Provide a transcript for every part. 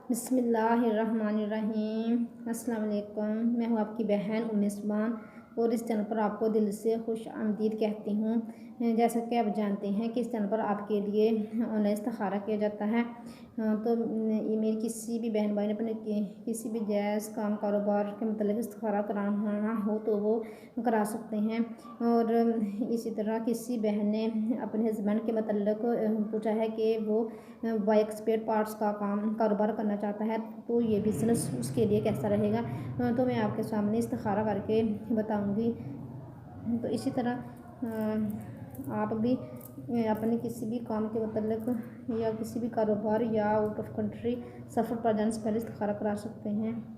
बिस्मिल्लाहिर्रहमानिर्रहीम। अस्सलाम वालेकुम। मैं हूँ आपकी बहन उम्मे सुभान और इस चैनल पर आपको दिल से खुश आमदीद कहती हूँ। जैसा कि आप जानते हैं कि इस चैनल पर आपके लिए ऑनलाइन इस्तिखारा किया जाता है। तो मेरी किसी भी बहन भाई ने अपने किसी भी जायज़ काम कारोबार के मतलब इस्तिखारा कराना हो तो वो करा सकते हैं। और इसी तरह किसी बहन ने अपने हस्बैंड के मतलब पूछा है कि वो बाइक स्पेयर पार्ट्स का काम कारोबार करना चाहता है तो ये बिज़नेस उसके लिए कैसा रहेगा, तो मैं आपके सामने इस्तिखारा करके बताऊंगी। तो इसी तरह आप भी अपने किसी भी काम के मतलब या किसी भी कारोबार या आउट ऑफ कंट्री सफ़र पर जाने से पहले इस्तिखारा करा सकते हैं।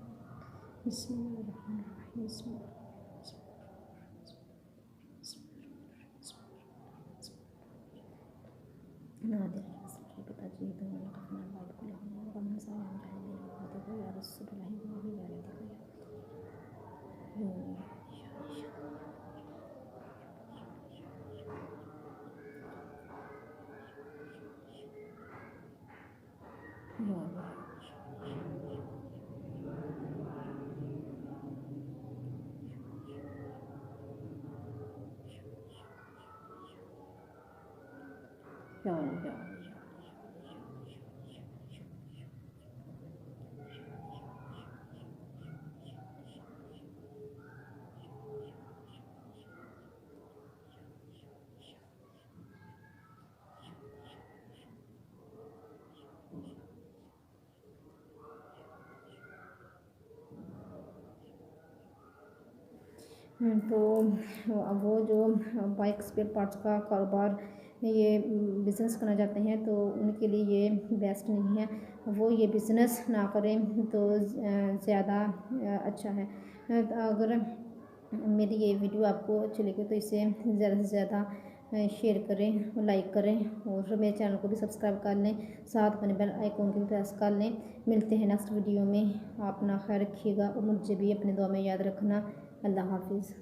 तो वो जो बाइक स्पेयर पार्ट्स का कारोबार ये बिज़नेस करना चाहते हैं तो उनके लिए ये बेस्ट नहीं है। वो ये बिज़नेस ना करें तो ज़्यादा अच्छा है। अगर मेरी ये वीडियो आपको अच्छी लगे तो इसे ज़्यादा से ज़्यादा शेयर करें, लाइक करें और मेरे चैनल को भी सब्सक्राइब कर लें, साथ में बेल आइकॉन को भी प्रेस कर लें। मिलते हैं नेक्स्ट वीडियो में। आप अपना ख्याल रखिएगा और मुझे भी अपने दुआ में याद रखना। अल्लाह हाफिज़।